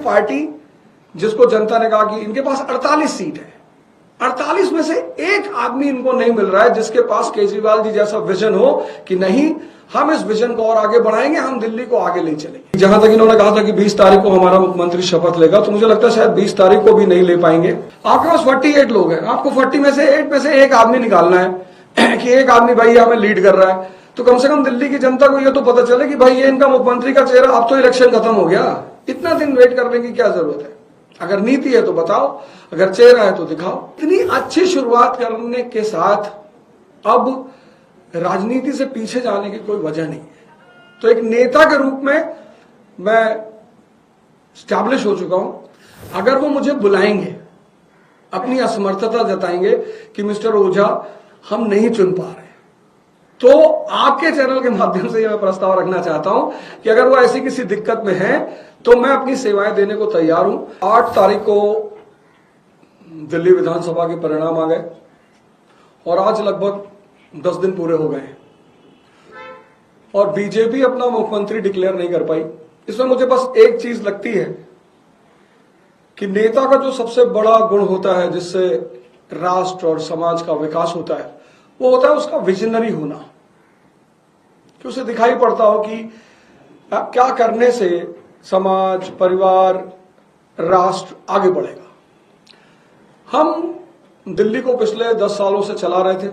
Party जिसको जनता ने कहा कि इनके पास 48 सीट है, 48 में से एक आदमी इनको नहीं मिल रहा है जिसके पास केजरीवाल जी जैसा विजन हो कि नहीं हम इस विजन को और आगे बढ़ाएंगे, हम दिल्ली को आगे ले चलेंगे। जहां तक इन्होंने कहा था कि 20 तारीख को हमारा मुख्यमंत्री शपथ लेगा, तो मुझे लगता है शायद 20 तारीख को भी नहीं ले पाएंगे। आपके पास 48 लोग हैं, आपको 40 में से 8 में से एक आदमी निकालना है कि एक आदमी भाई हमें लीड कर रहा है, तो कम से कम दिल्ली की जनता को यह तो पता चले कि भाई ये इनका मुख्यमंत्री का चेहरा, अब तो इलेक्शन खत्म हो गया, इतना दिन वेट करने की क्या जरूरत है। अगर नीति है तो बताओ, अगर चेहरा है तो दिखाओ। इतनी अच्छी शुरुआत करने के साथ अब राजनीति से पीछे जाने की कोई वजह नहीं है। तो एक नेता के रूप में मैं स्टैब्लिश हो चुका हूं। अगर वो मुझे बुलाएंगे, अपनी असमर्थता जताएंगे कि मिस्टर ओझा हम नहीं चुन पा रहे, तो आपके चैनल के माध्यम से मैं प्रस्ताव रखना चाहता हूं कि अगर वो ऐसी किसी दिक्कत में है तो मैं अपनी सेवाएं देने को तैयार हूं। 8 तारीख को दिल्ली विधानसभा के परिणाम आ गए और आज लगभग 10 दिन पूरे हो गए हैं और बीजेपी अपना मुख्यमंत्री डिक्लेयर नहीं कर पाई। इसमें मुझे बस एक चीज लगती है कि नेता का जो सबसे बड़ा गुण होता है जिससे राष्ट्र और समाज का विकास होता है, वो होता है उसका विजनरी होना, कि उसे दिखाई पड़ता हो कि क्या करने से समाज, परिवार, राष्ट्र आगे बढ़ेगा। हम दिल्ली को पिछले 10 सालों से चला रहे थे,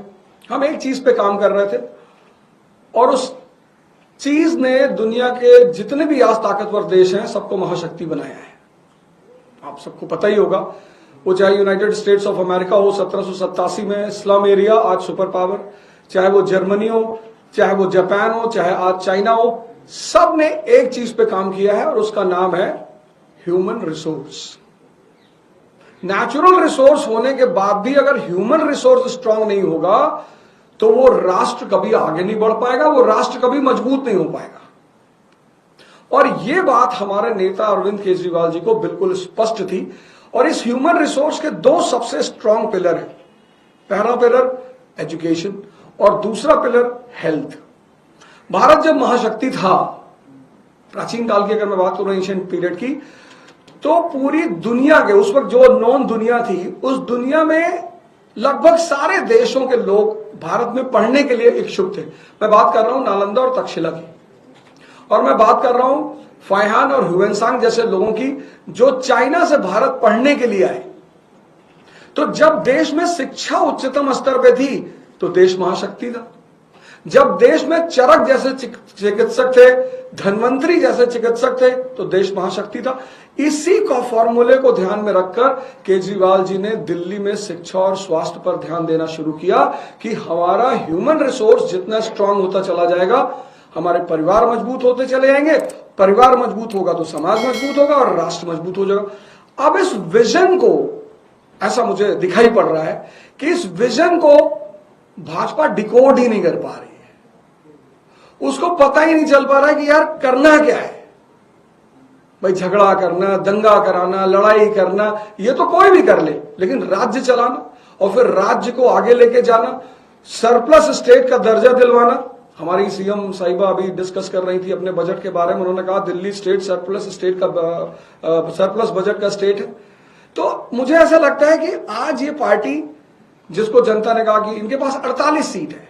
हम एक चीज पे काम कर रहे थे और उस चीज ने दुनिया के जितने भी आज ताकतवर देश हैं सबको महाशक्ति बनाया है। आप सबको पता ही होगा, वो चाहे यूनाइटेड स्टेट्स ऑफ अमेरिका हो 1787 में स्लम एरिया, आज सुपर पावर, चाहे वो जर्मनी हो, चाहे वो जापान हो, चाहे आज चाइना हो, सब ने एक चीज पे काम किया है और उसका नाम है ह्यूमन रिसोर्स। नेचुरल रिसोर्स होने के बाद भी अगर ह्यूमन रिसोर्स स्ट्रांग नहीं होगा तो वो राष्ट्र कभी आगे नहीं बढ़ पाएगा, वो राष्ट्र कभी मजबूत नहीं हो पाएगा। और ये बात हमारे नेता अरविंद केजरीवाल जी को बिल्कुल स्पष्ट थी और इस ह्यूमन रिसोर्स के 2 सबसे स्ट्रांग पिलर हैं। पहला पिलर एजुकेशन और दूसरा पिलर हेल्थ। भारत जब महाशक्ति था, प्राचीन काल की अगर मैं बात करूं एंशिएंट पीरियड की, तो पूरी दुनिया के उस वक्त जो नॉन दुनिया थी, उस दुनिया में लगभग सारे देशों के लोग भारत में पढ़ने के लिए इच्छुक थे। मैं बात कर रहा हूं नालंदा और तक्षशिला की, और मैं बात कर रहा हूं फाइहान और ह्यूएनसांग जैसे लोगों की जो चाइना से भारत पढ़ने के लिए आए। तो जब देश में शिक्षा उच्चतम स्तर पे थी तो देश महाशक्ति था। जब देश में चरक जैसे चिकित्सक थे, धन्वंतरी जैसे चिकित्सक थे, तो देश महाशक्ति था। इसी का फॉर्मूले को ध्यान में रखकर केजरीवाल जी ने दिल्ली में शिक्षा और स्वास्थ्य पर ध्यान देना शुरू किया कि हमारा ह्यूमन रिसोर्स जितना स्ट्रांग होता चला जाएगा, हमारे परिवार मजबूत होते चले जाएंगे, परिवार मजबूत होगा तो समाज मजबूत होगा और राष्ट्र मजबूत हो जाएगा। अब इस विजन को, ऐसा मुझे दिखाई पड़ रहा है कि इस विजन को भाजपा डिकोड ही नहीं कर पा रही है। उसको पता ही नहीं चल पा रहा है कि यार करना क्या है। भाई झगड़ा करना, दंगा कराना, लड़ाई करना, ये तो कोई भी कर ले, लेकिन राज्य चलाना और फिर राज्य को आगे लेके जाना, सरप्लस स्टेट का दर्जा दिलवाना। हमारी सीएम साहिबा अभी डिस्कस कर रही थी अपने बजट के बारे में, उन्होंने कहा दिल्ली स्टेट सरप्लस स्टेट का सरप्लस बजट का स्टेट है। तो मुझे ऐसा लगता है कि आज ये पार्टी जिसको जनता ने कहा कि इनके पास 48 सीट है,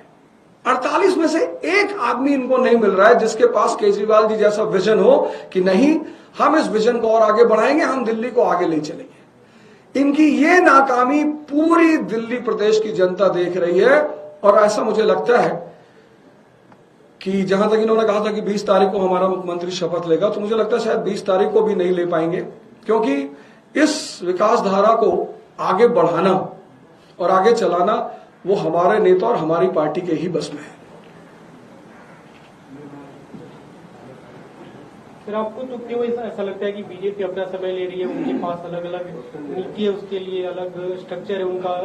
48 में से एक आदमी इनको नहीं मिल रहा है जिसके पास केजरीवाल जी जैसा विजन हो कि नहीं हम इस विजन को और आगे बढ़ाएंगे, हम दिल्ली को आगे ले चलेंगे। इनकी ये नाकामी पूरी दिल्ली प्रदेश की जनता देख रही है और ऐसा मुझे लगता है कि जहां तक इन्होंने कहा था कि 20 तारीख को हमारा मुख्यमंत्री शपथ लेगा, तो मुझे लगता है शायद 20 तारीख को भी नहीं ले पाएंगे, क्योंकि इस विकास धारा को आगे बढ़ाना और आगे चलाना वो हमारे नेता और हमारी पार्टी के ही बस में है। फिर आपको तो क्यों ऐसा लगता है कि बीजेपी अपना समय ले रही है, उनके पास अलग अलग नीति है, उसके लिए अलग स्ट्रक्चर है उनका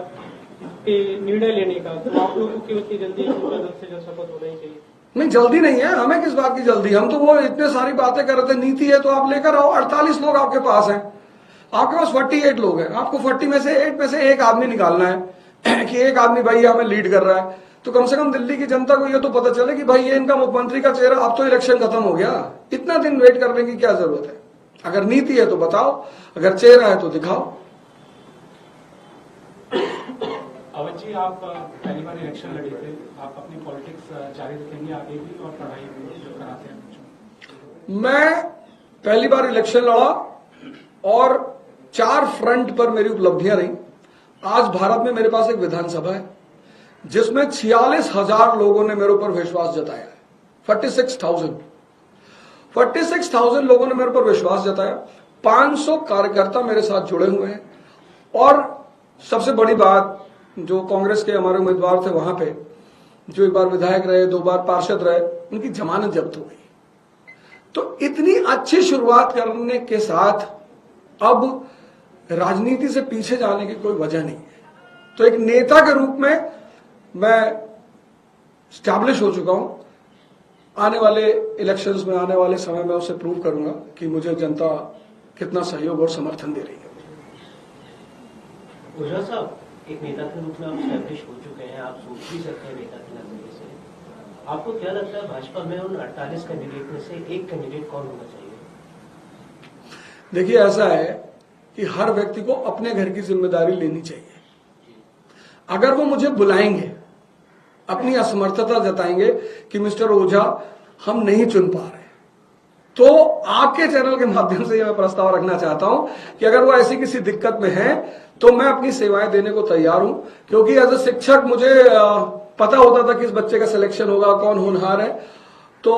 निर्णय लेने का, तो आप लोगों को क्यों इतनी जल्दी जल्द से जल्द शपथ होना ही चाहिए? नहीं, जल्दी नहीं है, हमें किस बात की जल्दी, हम तो वो इतने सारी बातें कर रहे थे। नीति है तो आप लेकर आओ, 48 लोग आपके पास हैं, आपके पास 48 लोग हैं, आपको 40 में से 8 में से एक आदमी निकालना है कि एक आदमी भाई हमें लीड कर रहा है, तो कम से कम दिल्ली की जनता को यह तो पता चले कि भाई ये इनका मुख्यमंत्री का चेहरा, अब तो इलेक्शन खत्म हो गया, इतना दिन वेट करने की क्या जरूरत है। अगर नीति है तो बताओ, अगर चेहरा है तो दिखाओ। अवध जी, आप पहली बार इलेक्शन लड़े थे, आप अपनी पॉलिटिक्स जारी रखेंगे आगे भी और पढ़ाई भी जो कराते हैं बच्चों? मैं पहली बार इलेक्शन लड़ा और 4 फ्रंट पर मेरी उपलब्धियां रही। आज भारत में मेरे पास एक विधानसभा है जिसमें 46,000 लोगों ने मेरे ऊपर विश्वास जताया है। 46,000 लोगों ने मेरे ऊपर विश्वास जताया। 500 कार्यकर्ता मेरे साथ जुड़े हुए हैं। और सबसे बड़ी बात, जो कांग्रेस के हमारे उम्मीदवार थे वहां पे, जो एक बार विधायक रहे, 2 बार पार्षद रहे, उनकी जमानत जब्त हो गई। तो इतनी अच्छी शुरुआत करने के साथ अब राजनीति से पीछे जाने की कोई वजह नहीं है। तो एक नेता के रूप में मैं स्टैब्लिश हो चुका हूं। आने वाले इलेक्शंस में, आने वाले समय में उसे प्रूव करूंगा कि मुझे जनता कितना सहयोग और समर्थन दे रही है। ओझा साहब, एक नेता के रूप में आप स्टैब्लिश हो चुके हैं, आप सोच भी सकते हैं नेता के नजरिए से। आपको क्या लगता है भाजपा में उन 48 कैंडिडेट में से एक कैंडिडेट कौन होना चाहिए? देखिए, ऐसा है कि हर व्यक्ति को अपने घर की जिम्मेदारी लेनी चाहिए। अगर वो मुझे बुलाएंगे, अपनी असमर्थता जताएंगे कि मिस्टर ओझा हम नहीं चुन पा रहे, तो आपके चैनल के माध्यम से मैं प्रस्ताव रखना चाहता हूं कि अगर वो ऐसी किसी दिक्कत में है तो मैं अपनी सेवाएं देने को तैयार हूं। क्योंकि एज अ शिक्षक मुझे पता होता था कि इस बच्चे का सिलेक्शन होगा, कौन होनहार है। तो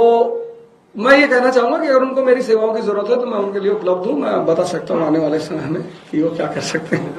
मैं ये कहना चाहूंगा कि अगर उनको मेरी सेवाओं की जरूरत है तो मैं उनके लिए उपलब्ध हूं। मैं बता सकता हूं आने वाले समय में कि वो क्या कर सकते हैं।